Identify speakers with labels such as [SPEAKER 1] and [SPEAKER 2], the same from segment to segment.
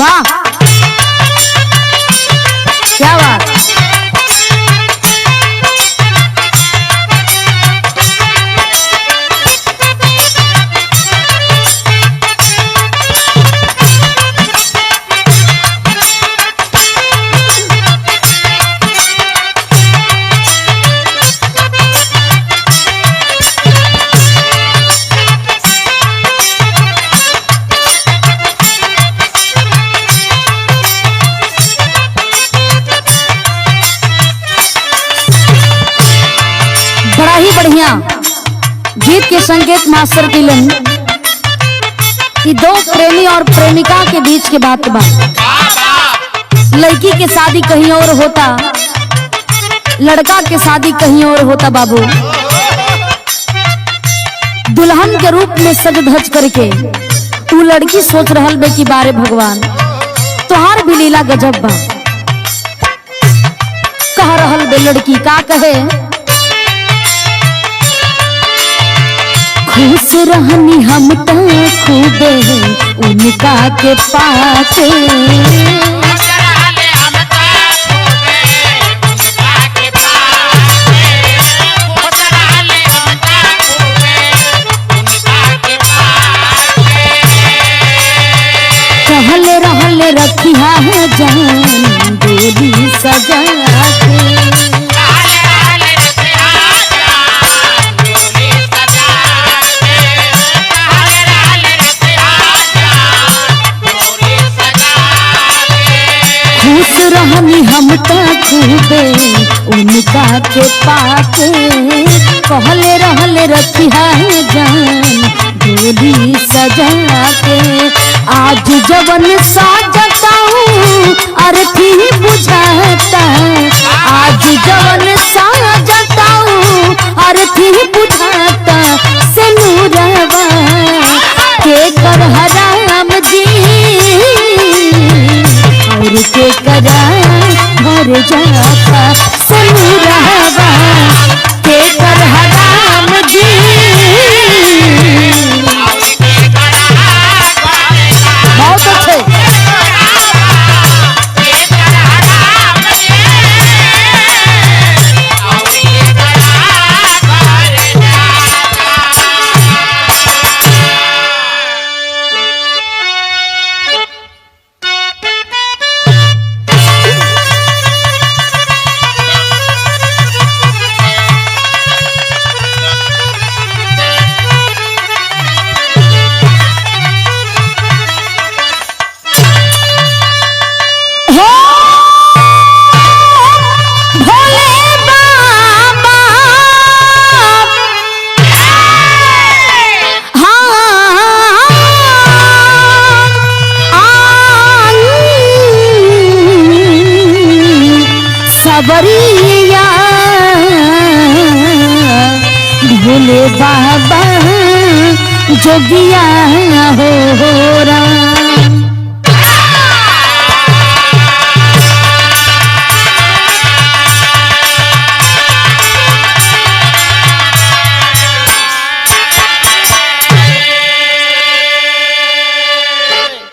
[SPEAKER 1] वाह क्या बात। बड़ा ही बढ़िया गीत के संकेत मास्टर दिलन कि दो प्रेमी और प्रेमिका के बीच के बात बा। लड़की के शादी कहीं और होता, लड़का के शादी कहीं और होता बाबू। दुल्हन के रूप में सज धज करके तू लड़की सोच रहल बे कि बारे भगवान तोहार भी लीला गजब बा। कह रहल बे लड़की का कहे, खुश रहनी हम तो खूबे उनका के पाके। कहले रहले रखिया है जान डोली सजा के। खुश रहनी हम तो खूबे उनका के पाके। कहले रहले रखिया है जान डोली सजा के। आज जवन साजता हूँ अर्थी बुझाता, आज जवन साजता हूँ अर्थी बुझाता। से नूरवा के कर हराम जी और के करा भर जाता। से नूरवा के कर हराम जी बहुत अच्छे। सबरिया भोले बाबा जोगिया हो राम।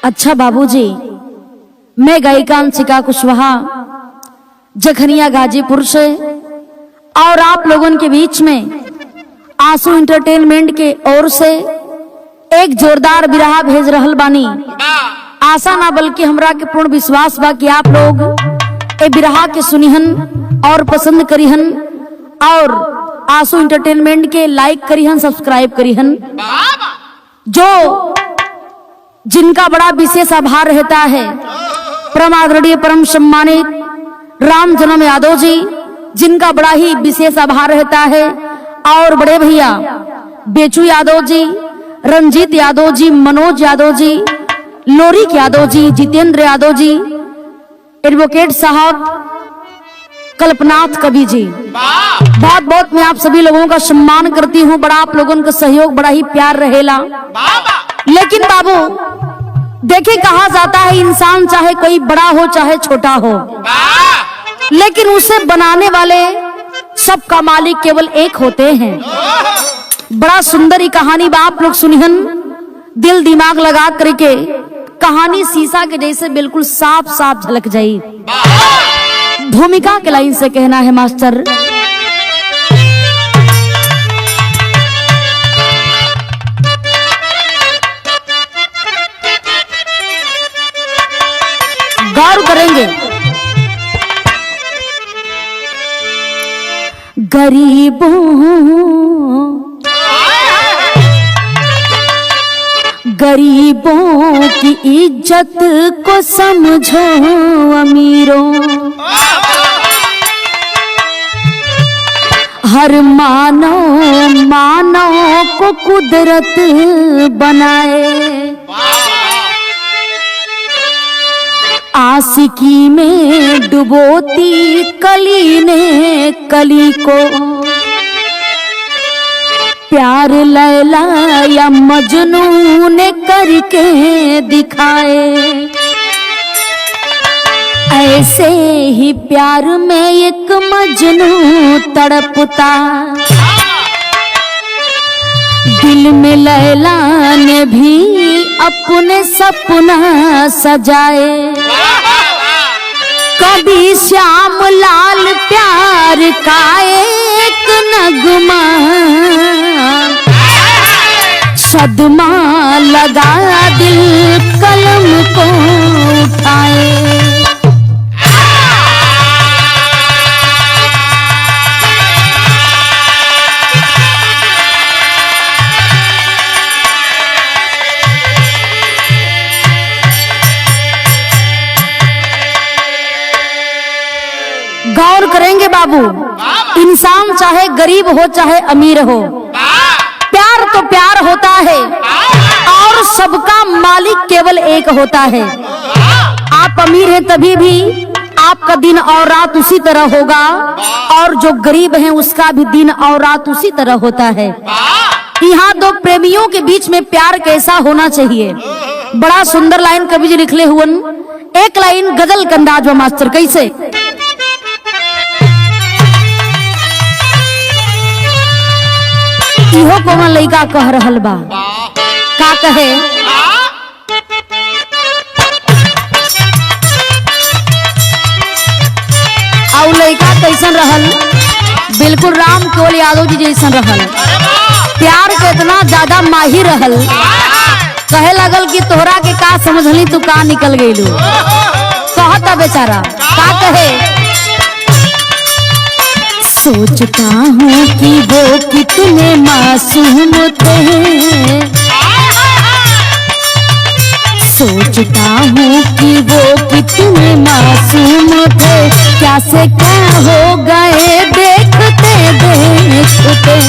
[SPEAKER 1] अच्छा बाबूजी, मैं गायिका अंशिका कुशवाहा जखनिया गाजीपुर से और आप लोगों के बीच में आंसू एंटरटेनमेंट के ओर से एक जोरदार बिरहा भेज रहल बानी। आशा ना बल्कि हमरा के पूर्ण विश्वास बा कि आप लोग ए बिरहा के सुनिहन और पसंद करिहन और आंसू एंटरटेनमेंट के लाइक करिहन, सब्सक्राइब करिहन। जो जिनका बड़ा विशेष आभार रहता है परम आदरणीय परम सम्मानित राम जन्म यादव जी, जिनका बड़ा ही विशेष आभार रहता है। और बड़े भैया बेचू यादव जी, रंजीत यादव जी, मनोज यादव जी, लोरिक यादव जी, जितेंद्र यादव जी, एडवोकेट साहब, कल्पनाथ कवि जी, बहुत बहुत मैं आप सभी लोगों का सम्मान करती हूँ। बड़ा आप लोगों का सहयोग, बड़ा ही प्यार रहेला। लेकिन बाबू देखिए, कहा जाता है इंसान चाहे कोई बड़ा हो चाहे छोटा हो, लेकिन उसे बनाने वाले सबका मालिक केवल एक होते हैं। बड़ा सुंदर ही कहानी बा, आप लोग सुनिहन दिल दिमाग लगा करके कहानी शीशा के जैसे बिल्कुल साफ साफ झलक जाई। भूमिका के लाइन से कहना है मास्टर, गौर करेंगे। गरीबों की इज्जत को समझो अमीरों, हर मानव को कुदरत बनाए, आशिकी में डुबोती कली ने कली को, प्यार लैला या मजनू ने करके दिखाए, ऐसे ही प्यार में एक मजनू तड़पता, दिल में लैला ने भी अपने सपना सजाए, कभी श्याम लाल प्यार का एक नगमा, सदमा लगा दिल कलम को उठाए। गौर करेंगे बाबू, इंसान चाहे गरीब हो चाहे अमीर हो, प्यार तो प्यार होता है और सबका मालिक केवल एक होता है। आप अमीर हैं तभी भी आपका दिन और रात उसी तरह होगा, और जो गरीब है उसका भी दिन और रात उसी तरह होता है। यहाँ दो प्रेमियों के बीच में प्यार कैसा होना चाहिए, बड़ा सुंदर लाइन कवि जी लिखले हुए। एक लाइन गजल के अंदाज में मास्टर कैसे, इहो कौन लइका कह रहल बा, का कहे, और लइका कैसन रहल, बिल्कुल राम केवल यादव जी जैसन रहल, प्यार के इतना ज्यादा माहिर रहल, कहे लगल कि तोहरा के का समझली तू का निकल गईलू, कहता बेचारा का कहे, सोचता हूँ कि वो कितने मासूम थे, सोचता हूँ कि वो कितने मासूम थे, क्या से क्या हो गए देखते देखते,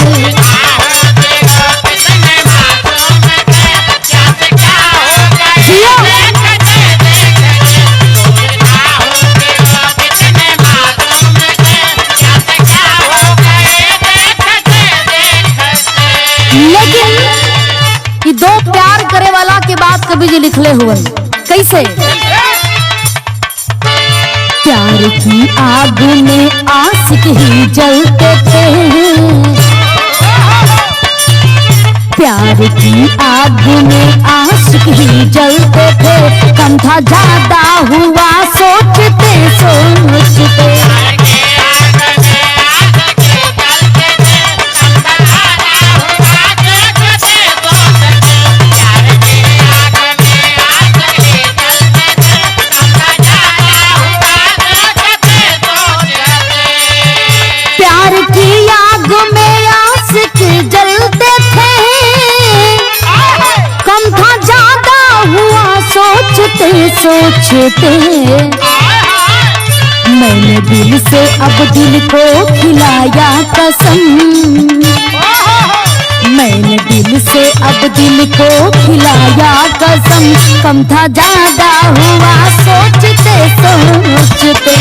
[SPEAKER 1] लेकिन ये दो प्यार करे वाला के बाद कवि जी लिखले हुए कैसे, प्यार की आग में आशिक ही जलते थे, प्यार की आग में आशिक ही जलते थे, कम था ज्यादा हुआ सोचते सोचते, सोचते मैंने दिल से अब दिल को खिलाया कसम, मैंने दिल से अब दिल को खिलाया कसम, कम था ज्यादा हुआ सोचते सोचते,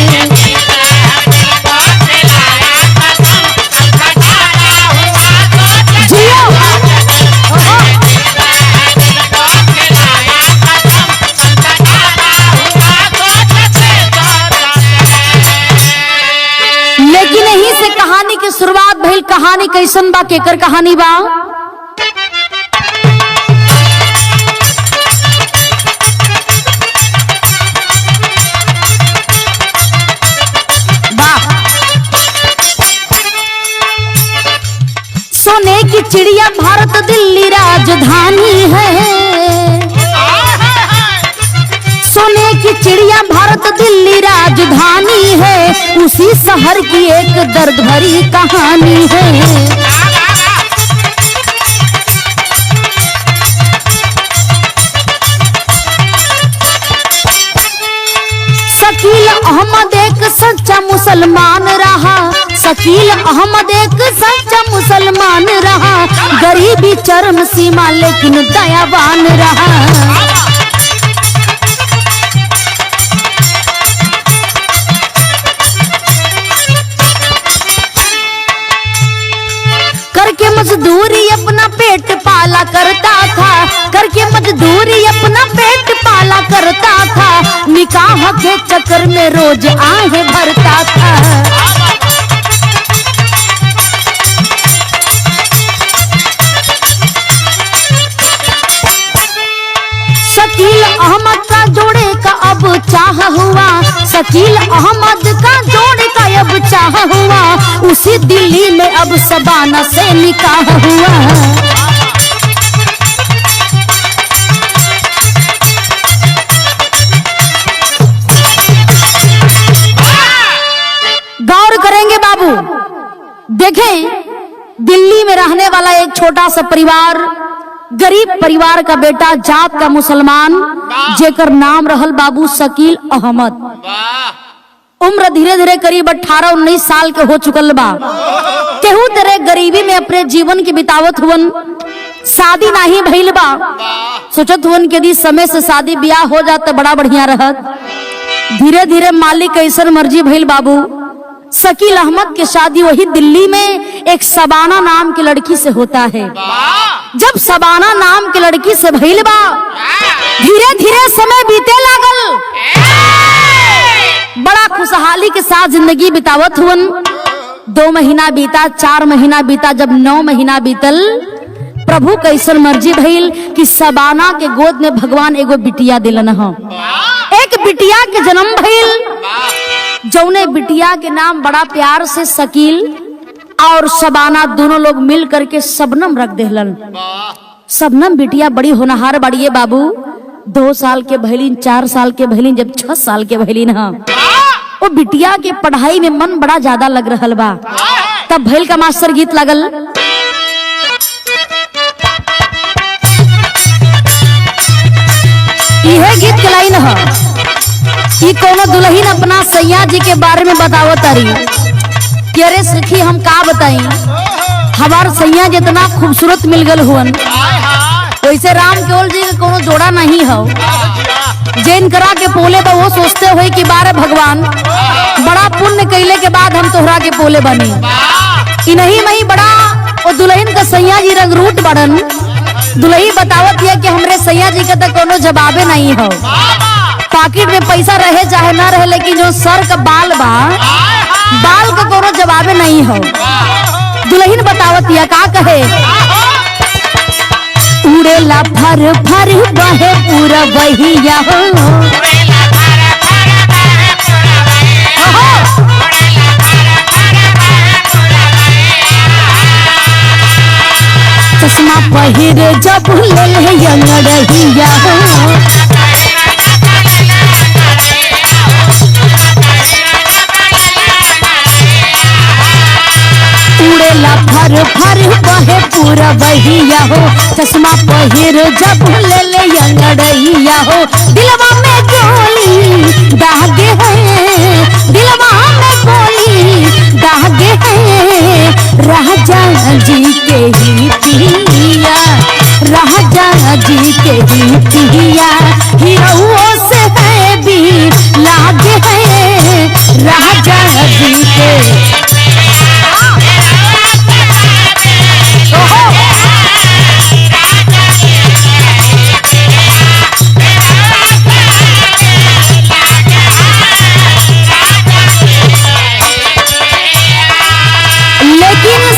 [SPEAKER 1] शुरुआत भइल कहानी कैसन बा, केकर कहानी बा, चिड़िया भारत दिल्ली राजधानी है। सोने की चिड़िया भारत दिल्ली राजधानी है, उसी शहर की एक दर्द भरी कहानी है। शकील अहमद एक सच्चा मुसलमान रहा, शकील अहमद एक सच्चा मुसलमान रहा, गरीबी चरम सीमा लेकिन दयावान रहा। करके मजदूरी अपना पेट पाला करता था, करके मजदूरी अपना पेट पाला करता था, निकाह के चक्कर में रोज आहें भरता था। शकील अहमद का जोड़े का अब चाह हुआ, शकील अहमद का जोड़े का अब चाह हुआ, उसी दिल्ली में अब शबाना से निकाह हुआ। गौर करेंगे बाबू, देखें दिल्ली में रहने वाला एक छोटा सा परिवार, गरीब परिवार का बेटा, जात का मुसलमान, जेकर नाम रहल बाबू शकील अहमद। उम्र धीरे धीरे करीब 18-19 साल के हो चुकल बा। केहू तेरे गरीबी में अपने जीवन के बितावत हुवन, शादी नहीं भइल बा। सोचत हुवन कि यदि समय से शादी ब्याह हो जाता बड़ा बढ़िया रहत। धीरे धीरे मालिक कैसन मर्जी भइल बाबू, शकील अहमद की शादी वही दिल्ली में एक शबाना नाम की लड़की से होता है। जब शबाना नाम की लड़की से भइल बा, धीरे धीरे समय बीते लागल, बड़ा खुशहाली के साथ जिंदगी बितावत हुवन। 2 महीना बीता, 4 महीना बीता, जब 9 महीना बीतल, प्रभु कैसन मर्जी भइल कि शबाना के गोद में भगवान एगो बिटिया दिलन ह। एक बिटिया के जन्म भइल, जौने बिटिया के नाम बड़ा प्यार से शकील और शबाना दोनों लोग मिल करके शबनम रख देहलन। शबनम बिटिया बड़ी होनहार बड़ी है बाबू। 2 साल के भैलिन, 4 साल के भैलिन, जब 6 साल के भैलिन हा, वो बिटिया के पढ़ाई में मन बड़ा ज्यादा लग रहल बा। तब भैल का मास्टर गीत लगल, यह गीत के लाइन है कि कोनो दुल्हन अपना सैया जी के बारे में बतावत तारी कि अरे सखी हम का बताई, हमार सैया जितना खूबसूरत मिल गल हुवन, वैसे राम केवल जी का कोनो जोड़ा नहीं हो। जैन करा के पोले बा वो सोचते हुए कि बारे भगवान बड़ा पुण्य कैले के बाद हम तोहरा के पोले बनी। कि नहीं मही बड़ा वो दुल्हन का सैया जी रंग रूट बड़न। दुल्ही बतावत है कि हमरे सैया जी का तो कोनो जवाबे नहीं हो। पॉकेट में पैसा रहे चाहे ना रहे, लेकिन जो सर का बाल बा, बाल का कोनो जवाबे नहीं हो। दुल्हन बतावत या का कहे, उड़ेला फर फर बहे पूरा बहिया हो, चश्मा पहिरे जब ले अंगड़िया हो, उड़ेला फर फर बहे पूरा बहिया हो, चश्मा पहिर जब ले अंगड़िया हो। दिलवा में गोली दागे है, दिलवा में गोली दागे है, राजा जी के ही पिया, राजा जी के ही पिया, हीरो से है भी लागे है, राजा जी के।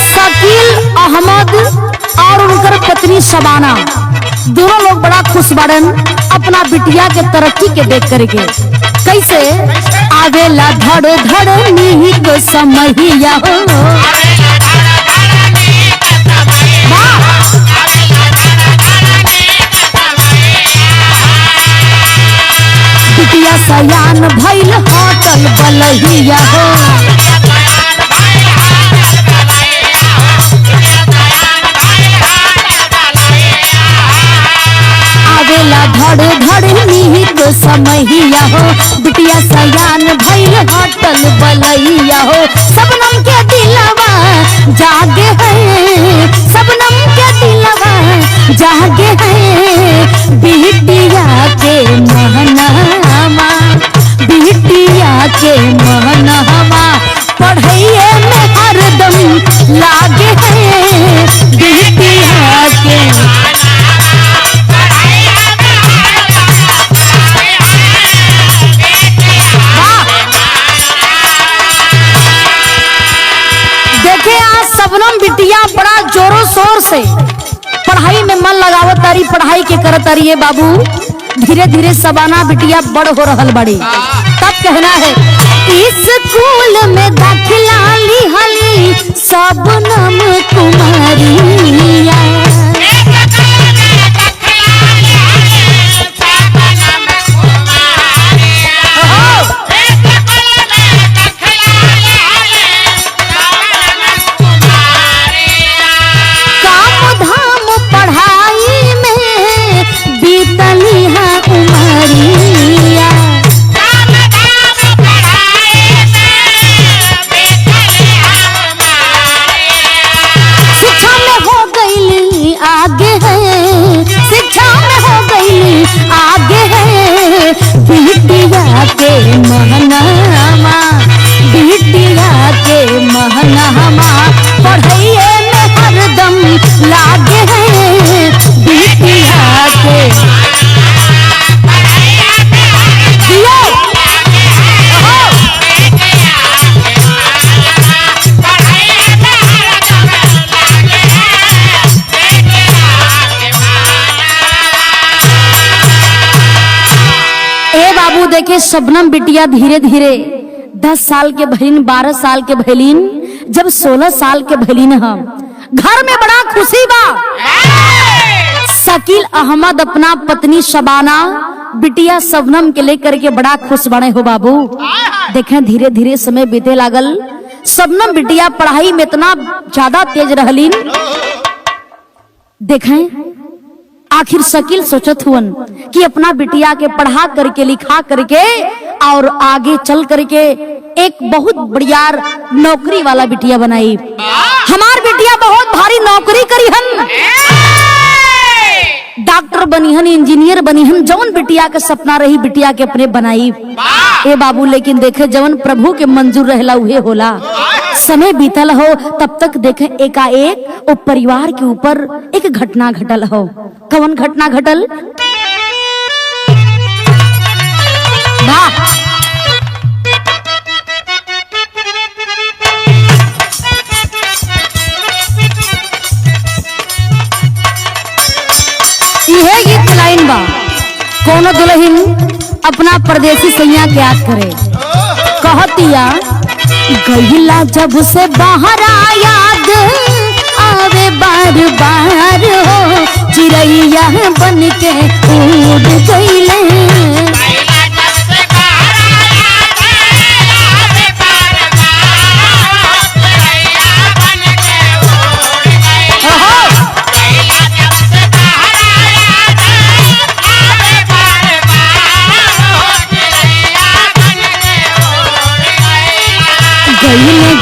[SPEAKER 1] शकील अहमद और उनकर पत्नी शबाना दोनों लोग बड़ा खुश बड़न अपना बिटिया के तरक्की के देख करके। कैसे आवेला धड़ धड़ नीक समहिया हो, धड़ धड़ नीक समैया हो, बिटिया सयान भइल हटल बलैया हो। सबनम के दिलवा जागे है, सबनम के दिलवा जागे है, बिटिया के महनामा, बिटिया के महनामा पढ़ैये में हरदम लागे है, बिटिया के। देखे आज सबनम बिटिया बड़ा जोरों शोर से पढ़ाई में मन लगावत तारी, पढ़ाई के करत तारी। ये बाबू धीरे धीरे सबाना बिटिया बड़ हो रहल बड़ी। तब कहना है स्कूल में दाखिला लिहली सबनम कुमारिया, बिटिया के महनामा, बिटिया के महनामा पढ़ैये में हरदम लागे है, बिटिया के। देखे शबनम बिटिया धीरे धीरे 10 साल के भैलीन, 12 साल के भैलीन, जब 16 साल के भैलीन हम घर में बड़ा खुशी बा। शकील अहमद अपना पत्नी शबाना बिटिया शबनम के लेकर के बड़ा खुश बने हो बाबू। देखें धीरे धीरे समय बीते लागल, शबनम बिटिया पढ़ाई में इतना ज्यादा तेज रहलीन। देखें आखिर शकील सोचत हुवन कि अपना बिटिया के पढ़ा करके लिखा करके और आगे चल करके एक बहुत बढ़िया नौकरी वाला बिटिया बनाई। हमार बिटिया बहुत भारी नौकरी करी हन, डॉक्टर बनी हन, इंजीनियर बनी हन, जवन बिटिया के सपना रही बिटिया के अपने बनाई। ए बाबू लेकिन देखे जवन प्रभु के मंजूर रहला उहे होला। समय बीतल हो तब तक देखे एकाएक वो परिवार के ऊपर एक घटना घटल हो। कौन घटना घटल? वाह, यह गीत लाइन बा। कोनो दुल्हन अपना परदेसी सैया के याद करे, कहतिया गईला जब से बाहर याद आवे बार बार हो, चिड़ैया बन के उड़ गईले।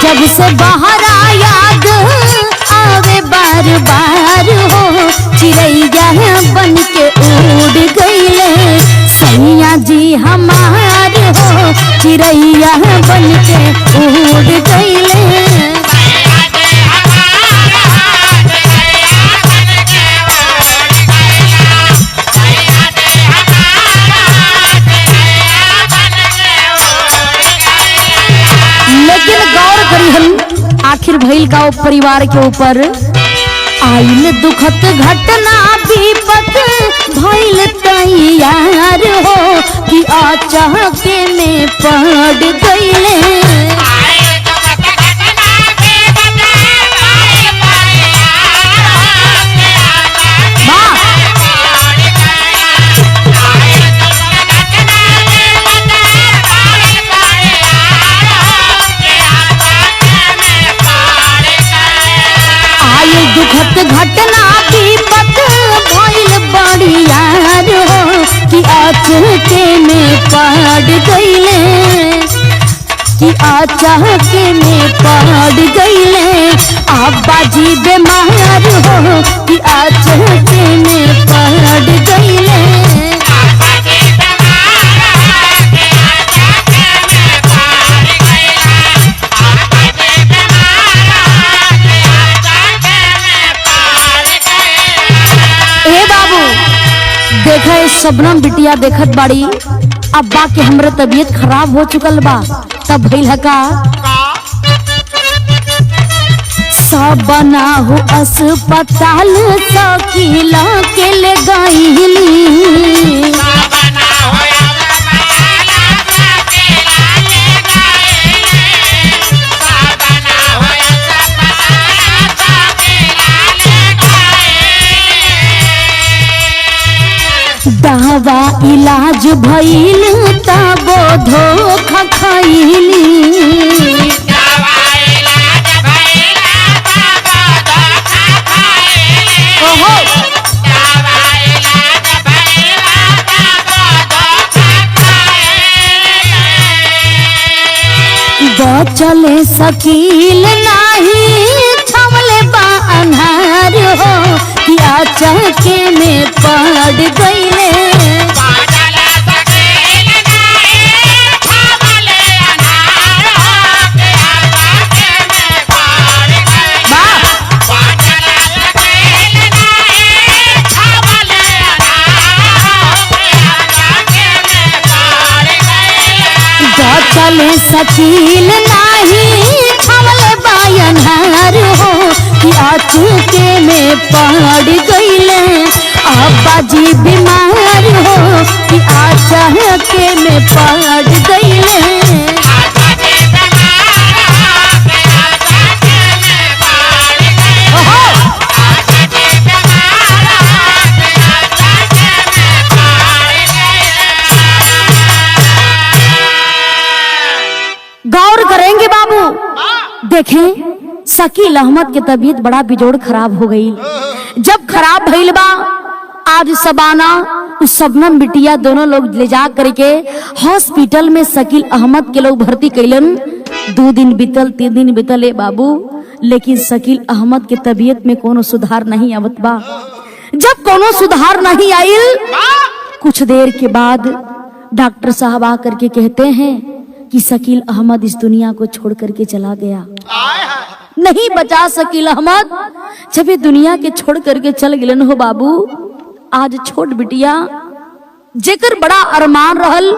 [SPEAKER 1] जब से बाहर याद आवे बार बार हो, चिड़ैया बन के उड़ गईले। सैया जी हमार हो, चिड़ैया बन के उड़ गईले। आखिर भइल का परिवार के ऊपर आइल दुखद घटना विपत भइल तैयार हो, कि अचानक में पड़ गईले। दुखद घटना विपत आचके में पड़ गईले अब्बा जी बीमार हो कि आचके में पड़ गईले। देखा शबनम बिटिया देखत बाड़ी अब्बा के हमरे तबीयत खराब हो चुकल बा तब भइल का सब बना हो अस्पताल सकीला के ले गईली। दवा इलाज भइल तबो धोखा खइली। बचले सकील नाही छमले बा अन्हार हो कि आचके में पड़ गईले। बचले सकील नाही छमले बायनहार हो कि आचके में पड़ गईले अब्बा जी बीमार हो कि आचके में पड़ गईले। गौर करेंगे बाबू। देखें शकील अहमद की तबीयत बड़ा बिजोड़ खराब हो गई। जब खराब भइल बा आज सबाना उस शबनम बिटिया दोनों लोग ले जा करके हॉस्पिटल में शकील अहमद के लोग भर्ती कैलन। 2 दिन बीतल 3 दिन बीतल ए बाबू, लेकिन शकील अहमद के तबीयत में कोनो सुधार नहीं आवत बा। जब कोनो सुधार नहीं आइल कुछ देर के बाद डॉक्टर साहब आ करके कहते हैं कि शकील अहमद इस दुनिया को छोड़ करके चला गया। नहीं बचा शकील अहमद जब ये दुनिया के छोड़ करके चल गिलन हो बाबू। आज छोट बिटिया जेकर बड़ा अरमान रहल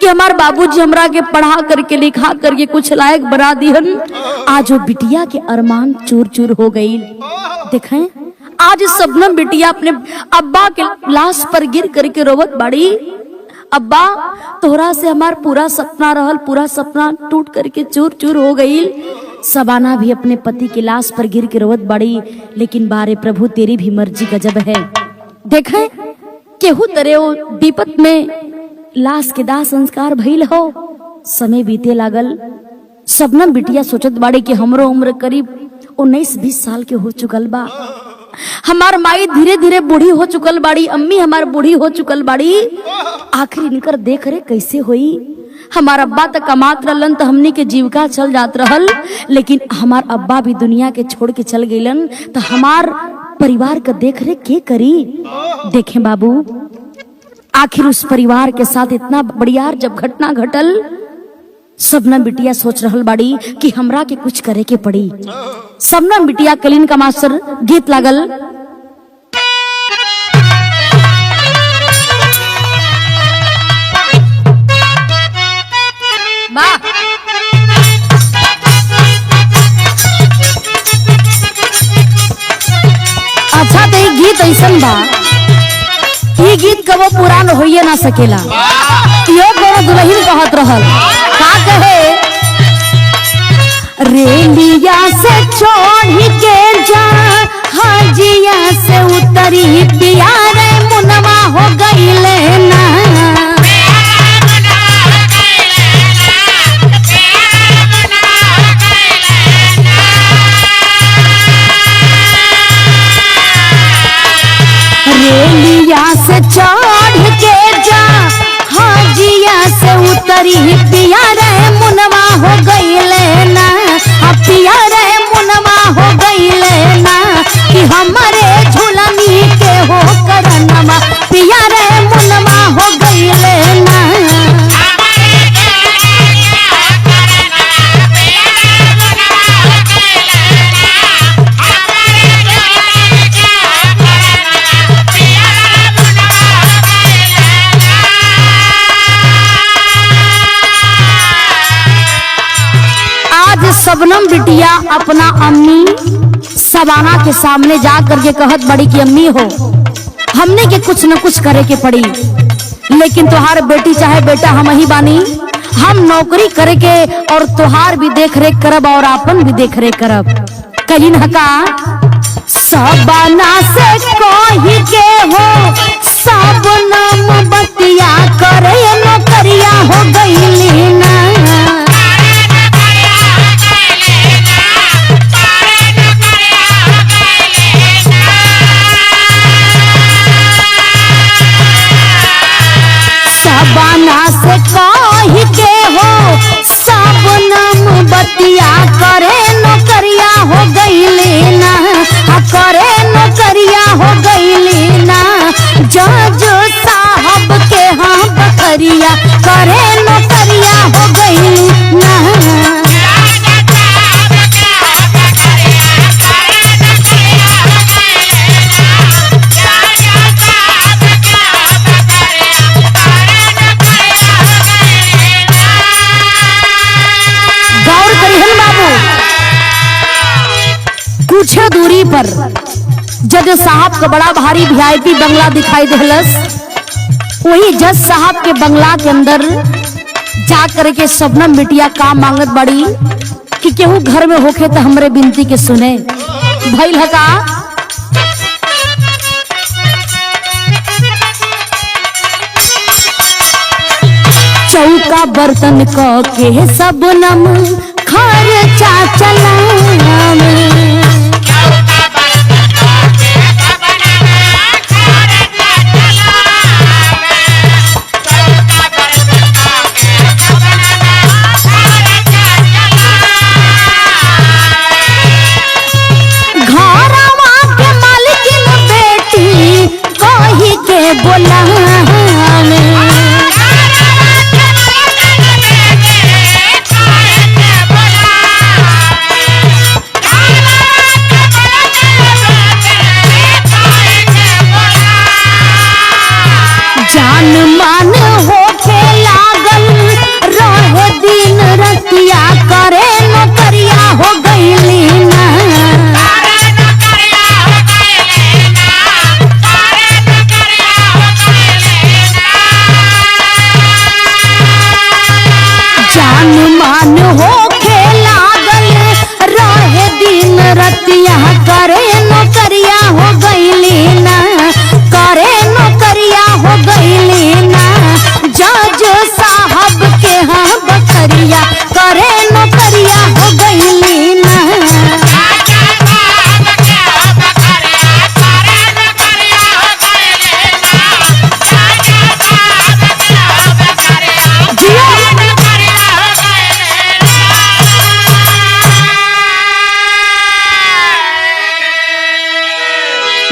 [SPEAKER 1] कि हमार बाबूजी हमरा के पढ़ा करके लिखा करके कुछ लायक बना दिहन, आज वो बिटिया के अरमान चूर चूर हो गई। देखें आज शबनम बिटिया अपने अब्बा के लाश पर गिर करके रोवत बाड़ी। अब्बा तोहरा से हमार पूरा सपना रहल, पूरा सपना टूट करके चूर चूर हो गई। सबाना भी अपने पति की लाश पर गिर के रोवत बाड़ी। लेकिन बारे प्रभु तेरी भी मर्जी गजब है। देखें केहू तरे वो विपत में लाश के दाह संस्कार भइल हो। समय बीते लागल। शबनम बिटिया सोचत बाड़ी कि हमरो उम्र करीब 19-20 साल के हो चुकल बा। हमार माई धीरे धीरे बूढ़ी हो चुकल बाड़ी, अम्मी हमार बूढ़ी हो चुकल बाड़ी। आखिर इनकर देख रे कैसे होई। हमार अब्बा तक कमात रहलन तो हमनी के जीविका चल जात रहल, लेकिन हमार अब्बा भी दुनिया के छोड़ के चल गईलन तो हमार परिवार का देख रे के करी। देखें बाबू आखिर उस परिवार के साथ इतना बढ़िया जब घटना घटल, शबनम बिटिया सोच रहल बाड़ी कि हमरा के कुछ करे के पड़ी। शबनम बिटिया कलीन का मास्टर गीत लागल। अच्छा तो गीत ऐसन बा, ये गीत कबो पुरान होइए ना सकेला। यो कोनो दुल्हन कहत रहल का कहे, रेलिया से चढ़ के जा हाजिया से उतरी प्यारे मुनवा हो गईले ना। रेलिया से चढ़ के जा हाजिया से उतरी प्यारे मुनवा हो गई शबनम बिटिया अपना अम्मी सबाना के सामने जा करके कहत बड़ी कि अम्मी हो, हमने के कुछ न कुछ करे के पड़ी, लेकिन तुहार बेटी चाहे बेटा हम ही बानी, हम नौकरी करे के और तुहार भी देख रेख करब और अपन भी देख रेख करब। कहीं न का सबाना से कोही के हो शबनम बतिया करे नौकरिया हो गईली ना। शबाना से कही के हो शबनम बतिया करे नौकरिया हो गईली ना, करे नौकरिया हो गईली ना। जज साहब के हाँ बकरिया करे नौकरिया हो गईली ना। कुछ दूरी पर जज साहब का बड़ा भारी वीआईपी बंगला दिखाई देलस। वही जज साहब के बंगला के अंदर जा करके शबनम बिटिया का मांगत बड़ी कि केहू घर में होके तो हमरे बिनती के सुने। भइल है का चौका बर्तन क के शबनम खर्चा चलावे। जान मान होके लागल रहे दिन रतिया करे नौकरिया हो गईली ना। जान मान होके लागल रहे दिन रतिया करे नौकरिया हो गईली ना, करे नौकरिया हो गईली ना। जज साहब के हाँ बकरिया करे नौकरिया हो गईली ना।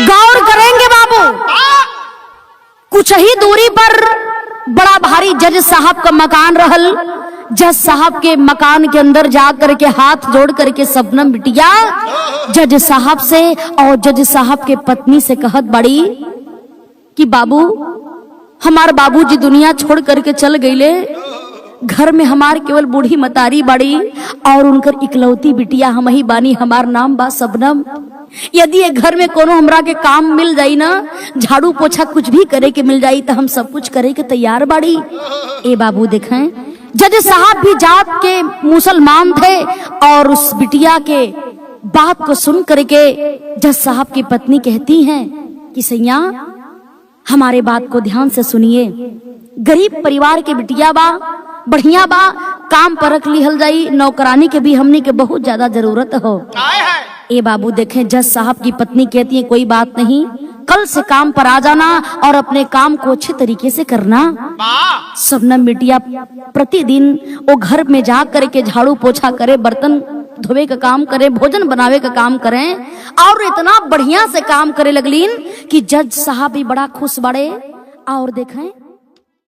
[SPEAKER 1] गौर करेंगे बाबू, कुछ ही दूरी पर बड़ा भारी जज साहब का मकान रहल। जज साहब के मकान के अंदर जा करके हाथ जोड़ करके शबनम बिटिया जज साहब से और जज साहब के पत्नी से कहत बड़ी कि बाबू, हमार बाबूजी दुनिया छोड़ करके चल गईले, घर में हमार केवल बूढ़ी मतारी बड़ी और उनकर इकलौती बिटिया हम ही बानी, हमार नाम बा शबनम। यदि ये घर में कोनो हमरा के काम मिल जाई ना, झाड़ू पोछा कुछ भी करे के मिल जाई तो हम सब कुछ करे के तैयार बाड़ी। ए बाबू देखें, जज साहब भी जात के मुसलमान थे और उस बिटिया के बात को सुन करके जज साहब की पत्नी कहती हैं कि सैया हमारे बात को ध्यान से सुनिए, गरीब परिवार के बिटिया बा, बढ़िया बा, काम पर रख लिहल जाई, नौकरानी के भी हमने के बहुत ज्यादा जरूरत हो। ए बाबू देखें, जज साहब की पत्नी कहती है कोई बात नहीं, कल से काम पर आ जाना और अपने काम को अच्छे तरीके से करना। शबनम बिटिया प्रतिदिन वो घर में जा करके झाड़ू पोछा करे, बर्तन धोवे का काम करे, भोजन बनावे का काम करें और इतना बढ़िया से काम करे लगलीन कि जज साहब भी बड़ा खुश बड़े। और देखें